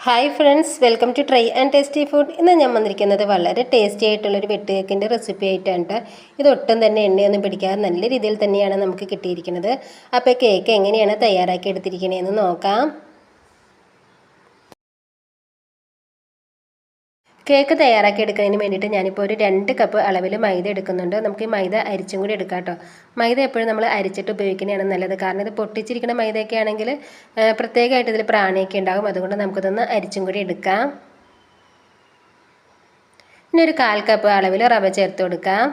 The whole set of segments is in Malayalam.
Hi friends, welcome to try and tasty food. ഇന്ന് ഞാൻ വന്നിരിക്കുന്നത് വളരെ ടേസ്റ്റി ആയിട്ടുള്ളൊരു വെട്ട് കേക്കിൻ്റെ റെസിപ്പി ആയിട്ടാണ്. ഇത് ഒട്ടും തന്നെ എണ്ണയൊന്നും പിടിക്കാതെ നല്ല രീതിയിൽ തന്നെയാണ് നമുക്ക് കിട്ടിയിരിക്കുന്നത്. അപ്പോൾ കേക്ക് എങ്ങനെയാണ് തയ്യാറാക്കി എടുത്തിരിക്കണതെന്ന് നോക്കാം. കേക്ക് തയ്യാറാക്കി എടുക്കുന്നതിന് വേണ്ടിയിട്ട് ഞാനിപ്പോൾ ഒരു 2 കപ്പ് അളവിൽ മൈദ എടുക്കുന്നുണ്ട്. നമുക്ക് ഈ മൈദ അരിച്ചും കൂടി എടുക്കാം കേട്ടോ. മൈദ എപ്പോഴും നമ്മൾ അരിച്ചിട്ട് ഉപയോഗിക്കുന്നതാണ് നല്ലത്. കാരണം ഇത് പൊട്ടിച്ചിരിക്കുന്ന മൈദയൊക്കെ ആണെങ്കിൽ പ്രത്യേകമായിട്ട് ഇതിൽ പ്രാണിയൊക്കെ ഉണ്ടാകും. അതുകൊണ്ട് നമുക്കിതൊന്ന് അരിച്ചും കൂടി എടുക്കാം. ഇനി ഒരു 1/4 കപ്പ് അളവിൽ റവ ചേർത്ത് കൊടുക്കാം.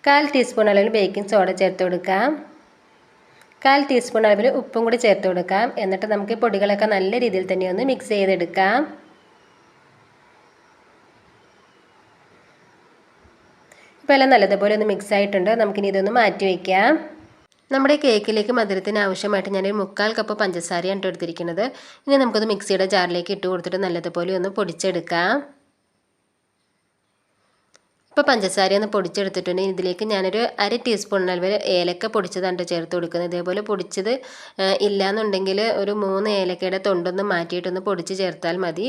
1/4 ടീസ്പൂൺ അളവിൽ ബേക്കിംഗ് സോഡ ചേർത്ത് കൊടുക്കാം. 1/4 ടീസ്പൂൺ അളവിൽ ഉപ്പും കൂടി ചേർത്ത് കൊടുക്കാം. എന്നിട്ട് നമുക്ക് ഈ പൊടികളൊക്കെ നല്ല രീതിയിൽ തന്നെ ഒന്ന് മിക്സ് ചെയ്തെടുക്കാം. ഇപ്പോൾ എല്ലാം നല്ലതുപോലെ ഒന്ന് മിക്സ് ആയിട്ടുണ്ട്. നമുക്കിനി ഇതൊന്ന് മാറ്റി വയ്ക്കാം. നമ്മുടെ കേക്കിലേക്ക് മധുരത്തിന് ആവശ്യമായിട്ട് ഞാനൊരു 1/4 കപ്പ് പഞ്ചസാരയാണ് എടുത്തിരിക്കുന്നത്. ഇനി നമുക്കത് മിക്സിയുടെ ജാറിലേക്ക് ഇട്ട് കൊടുത്തിട്ട് നല്ലതുപോലെ ഒന്ന് പൊടിച്ചെടുക്കാം. ഇപ്പോൾ പഞ്ചസാര ഒന്ന് പൊടിച്ചെടുത്തിട്ടുണ്ട്. ഇതിലേക്ക് ഞാനൊരു 1/2 ടീസ്പൂൺ അളവിൽ ഏലക്ക പൊടിച്ചതാണ് ചേർത്ത് കൊടുക്കുന്നത്. ഇതേപോലെ പൊടിച്ചത് ഇല്ലയെന്നുണ്ടെങ്കിൽ ഒരു 3 ഏലക്കയുടെ തൊണ്ടൊന്ന് മാറ്റിയിട്ടൊന്ന് പൊടിച്ച് ചേർത്താൽ മതി.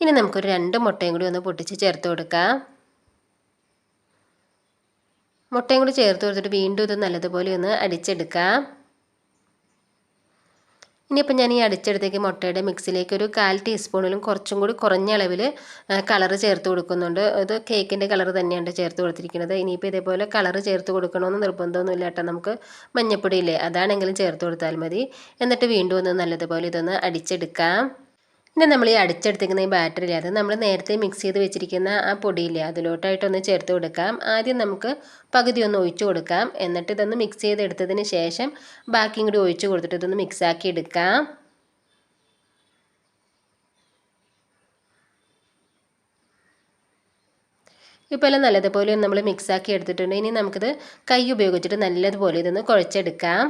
ഇനി നമുക്കൊരു 2 മുട്ടയും കൂടി ഒന്ന് പൊട്ടിച്ച് ചേർത്ത് കൊടുക്കാം. മുട്ടയും കൂടി ചേർത്ത് കൊടുത്തിട്ട് വീണ്ടും ഇത് നല്ലതുപോലെ ഒന്ന് അടിച്ചെടുക്കാം. ഇനിയിപ്പോൾ ഞാൻ ഈ അടിച്ചെടുത്തേക്ക് മുട്ടയുടെ മിക്സിലേക്ക് ഒരു 1/4 ടീസ്പൂണിലും കുറച്ചും കൂടി കുറഞ്ഞ അളവിൽ കളറ് ചേർത്ത് കൊടുക്കുന്നുണ്ട്. ഇത് കേക്കിൻ്റെ കളർ തന്നെയാണ് ചേർത്ത് കൊടുത്തിരിക്കുന്നത്. ഇനിയിപ്പോൾ ഇതേപോലെ കളറ് ചേർത്ത് കൊടുക്കണമെന്ന് നിർബന്ധമൊന്നുമില്ല കേട്ടോ. നമുക്ക് മഞ്ഞപ്പൊടി ഇല്ലേ, അതാണെങ്കിലും ചേർത്ത് കൊടുത്താൽ മതി. എന്നിട്ട് വീണ്ടും ഒന്ന് നല്ലതുപോലെ ഇതൊന്ന് അടിച്ചെടുക്കാം. ഇനി നമ്മൾ ഈ അടിച്ചെടുത്തിരിക്കുന്ന ഈ ബാറ്ററില്ലേ, അത് നമ്മൾ നേരത്തെ മിക്സ് ചെയ്ത് വെച്ചിരിക്കുന്ന ആ പൊടിയില്ലേ, അതിലോട്ടായിട്ടൊന്ന് ചേർത്ത് കൊടുക്കാം. ആദ്യം നമുക്ക് പകുതി ഒന്ന് ഒഴിച്ചു കൊടുക്കാം. എന്നിട്ട് ഇതൊന്ന് മിക്സ് ചെയ്തെടുത്തതിന് ശേഷം ബാക്കിയും കൂടി ഒഴിച്ചു കൊടുത്തിട്ട് ഇതൊന്ന് മിക്സാക്കി എടുക്കാം. ഇപ്പോൾ എല്ലാം നല്ലതുപോലെ നമ്മൾ മിക്സാക്കി എടുത്തിട്ടുണ്ട്. ഇനി നമുക്കിത് കൈ ഉപയോഗിച്ചിട്ട് നല്ലതുപോലെ ഇതൊന്ന് കുഴച്ചെടുക്കാം.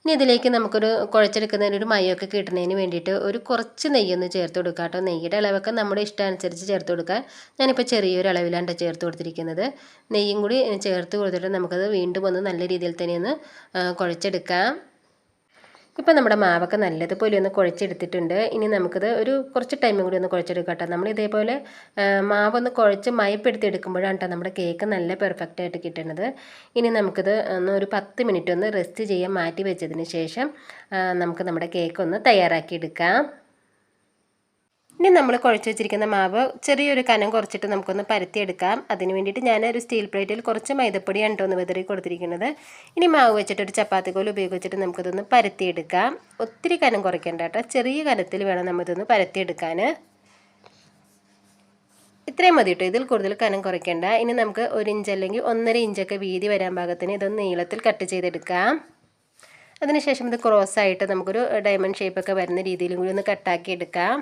ഇനി ഇതിലേക്ക് നമുക്കൊരു കുഴച്ചെടുക്കുന്നതിനൊരു മയമൊക്കെ കിട്ടുന്നതിന് വേണ്ടിയിട്ട് ഒരു കുറച്ച് നെയ്യൊന്ന് ചേർത്ത് കൊടുക്കാം കേട്ടോ. നെയ്യുടെ അളവൊക്കെ നമ്മുടെ ഇഷ്ടമനുസരിച്ച് ചേർത്ത് കൊടുക്കുക. ഞാനിപ്പോൾ ചെറിയൊരു അളവിലാണ് ചേർത്ത് കൊടുത്തിരിക്കുന്നത്. നെയ്യും കൂടി ചേർത്ത് കൊടുത്തിട്ട് നമുക്കത് വീണ്ടും ഒന്ന് നല്ല രീതിയിൽ തന്നെ ഒന്ന് കുഴച്ചെടുക്കാം. ഇപ്പോൾ നമ്മുടെ മാവൊക്കെ നല്ലതുപോലെ ഒന്ന് കുഴച്ചെടുത്തിട്ടുണ്ട്. ഇനി നമുക്കിത് ഒരു കുറച്ച് ടൈമും കൂടി ഒന്ന് കുഴച്ചെടുക്കാം കേട്ടോ. നമ്മൾ ഇതേപോലെ മാവൊന്ന് കുഴച്ച് മയപ്പെടുത്തി എടുക്കുമ്പോഴാണ് കേട്ടോ നമ്മുടെ കേക്ക് നല്ല പെർഫെക്റ്റ് ആയിട്ട് കിട്ടുന്നത്. ഇനി നമുക്കിത് ഒന്ന് ഒരു 10 മിനിറ്റ് ഒന്ന് റെസ്റ്റ് ചെയ്യാൻ മാറ്റി വെച്ചതിന് ശേഷം നമുക്ക് നമ്മുടെ കേക്ക് ഒന്ന് തയ്യാറാക്കി എടുക്കാം. ഇനി നമ്മൾ കുഴച്ച് വെച്ചിരിക്കുന്ന മാവ് ചെറിയൊരു കനം കുറച്ചിട്ട് നമുക്കൊന്ന് പരത്തിയെടുക്കാം. അതിന് വേണ്ടിയിട്ട് ഞാനൊരു സ്റ്റീൽ പ്ലേറ്റിൽ കുറച്ച് മൈദപ്പൊടിയാണ് കേട്ടോ ഒന്ന് വിതറി കൊടുത്തിരിക്കുന്നത്. ഇനി മാവ് വെച്ചിട്ട് ഒരു ചപ്പാത്തി കോൽ ഉപയോഗിച്ചിട്ട് നമുക്കിതൊന്ന് പരത്തിയെടുക്കാം. ഒത്തിരി കനം കുറയ്ക്കേണ്ട കേട്ടോ, ചെറിയ കനത്തിൽ വേണം നമ്മളിതൊന്ന് പരത്തിയെടുക്കാൻ. ഇത്രയും മതി കേട്ടോ, ഇതിൽ കൂടുതൽ കനം കുറയ്ക്കേണ്ട. ഇനി നമുക്ക് 1 ഇഞ്ച് അല്ലെങ്കിൽ 1.5 ഇഞ്ചൊക്കെ വീതി വരാൻ പാകത്തിന് ഇതൊന്ന് നീളത്തിൽ കട്ട് ചെയ്തെടുക്കാം. അതിനുശേഷം ഇത് ക്രോസായിട്ട് നമുക്കൊരു ഡയമണ്ട് ഷേപ്പൊക്കെ വരുന്ന രീതിയിലും കൂടി ഒന്ന് കട്ടാക്കി എടുക്കാം.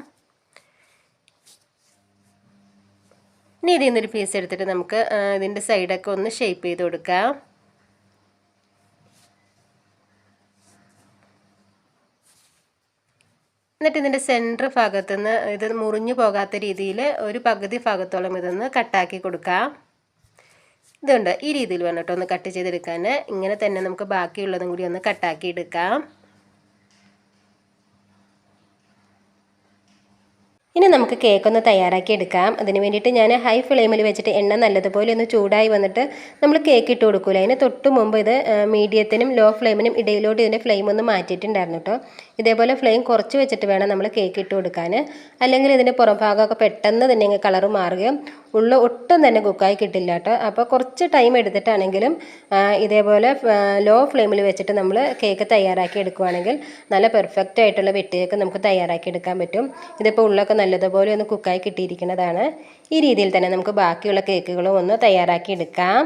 ഇനി ഇതിൽ നിന്നൊരു പീസ് എടുത്തിട്ട് നമുക്ക് ഇതിൻ്റെ സൈഡൊക്കെ ഒന്ന് ഷേപ്പ് ചെയ്ത് കൊടുക്കാം. എന്നിട്ട് ഇതിൻ്റെ സെൻറ്റർ ഭാഗത്തുനിന്ന് ഇത് മുറിഞ്ഞു പോകാത്ത രീതിയിൽ ഒരു പകുതി ഭാഗത്തോളം ഇതൊന്ന് കട്ടാക്കി കൊടുക്കാം. ഇതുണ്ട്, ഈ രീതിയിൽ വേണം കേട്ടോ ഒന്ന് കട്ട് ചെയ്തെടുക്കാൻ. ഇങ്ങനെ തന്നെ നമുക്ക് ബാക്കിയുള്ളതും കൂടി ഒന്ന് കട്ടാക്കി എടുക്കാം. ഇനി നമുക്ക് കേക്കൊന്ന് തയ്യാറാക്കി എടുക്കാം. അതിന് വേണ്ടിയിട്ട് ഞാൻ ഹൈ ഫ്ലെയിമിൽ വെച്ചിട്ട് എണ്ണ നല്ലതുപോലെ ഒന്ന് ചൂടായി വന്നിട്ട് നമ്മൾ കേക്ക് ഇട്ട് കൊടുക്കില്ല. അതിന് തൊട്ട് മുമ്പ് ഇത് മീഡിയത്തിനും ലോ ഫ്ലെയിമിനും ഇടയിലോട്ട് ഇതിൻ്റെ ഫ്ലെയിം ഒന്ന് മാറ്റിയിട്ടുണ്ടായിരുന്നു കേട്ടോ. ഇതേപോലെ ഫ്ലെയിം കുറച്ച് വെച്ചിട്ട് വേണം നമ്മൾ കേക്ക് ഇട്ട് കൊടുക്കാൻ. അല്ലെങ്കിൽ ഇതിൻ്റെ പുറംഭാഗമൊക്കെ പെട്ടെന്ന് തന്നെ കളറ് മാറുകയും ഒട്ടും തന്നെ കുക്കായി കിട്ടില്ല കേട്ടോ. അപ്പോൾ കുറച്ച് ടൈം എടുത്തിട്ടാണെങ്കിലും ഇതേപോലെ ലോ ഫ്ലെയിമിൽ വെച്ചിട്ട് നമ്മൾ കേക്ക് തയ്യാറാക്കി എടുക്കുകയാണെങ്കിൽ നല്ല പെർഫെക്റ്റ് ആയിട്ടുള്ള വെട്ട് കേക്ക് നമുക്ക് തയ്യാറാക്കി എടുക്കാൻ പറ്റും. ഇതിപ്പോൾ ഉള്ളൊക്കെ നല്ലതുപോലെ ഒന്ന് കുക്കായി കിട്ടിയിരിക്കുന്നതാണ്. ഈ രീതിയിൽ തന്നെ നമുക്ക് ബാക്കിയുള്ള കേക്കുകളും ഒന്ന് തയ്യാറാക്കി എടുക്കാം.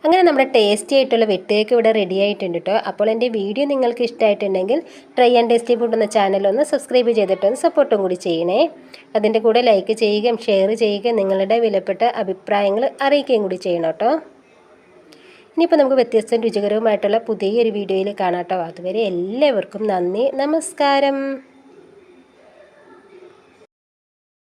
അങ്ങനെ നമ്മുടെ ടേസ്റ്റി ആയിട്ടുള്ള വെട്ട് കേക്ക് ഇവിടെ റെഡി ആയിട്ടുണ്ട് കേട്ടോ. അപ്പോൾ എൻ്റെ വീഡിയോ നിങ്ങൾക്ക് ഇഷ്ടമായിട്ടുണ്ടെങ്കിൽ ട്രൈ ആൻഡ് ടേസ്റ്റി ഫുഡ് എന്ന ചാനലൊന്ന് സബ്സ്ക്രൈബ് ചെയ്തിട്ടൊന്ന് സപ്പോർട്ടും കൂടി ചെയ്യണേ. അതിൻ്റെ കൂടെ ലൈക്ക് ചെയ്യുകയും ഷെയർ ചെയ്യുകയും നിങ്ങളുടെ വിലപ്പെട്ട അഭിപ്രായങ്ങൾ അറിയിക്കുകയും കൂടി ചെയ്യണം കേട്ടോ. ഇനിയിപ്പോൾ നമുക്ക് വ്യത്യസ്ത രുചികരവുമായിട്ടുള്ള പുതിയൊരു വീഡിയോയിൽ കാണാം കേട്ടോ. അതുവരെ എല്ലാവർക്കും നന്ദി, നമസ്കാരം.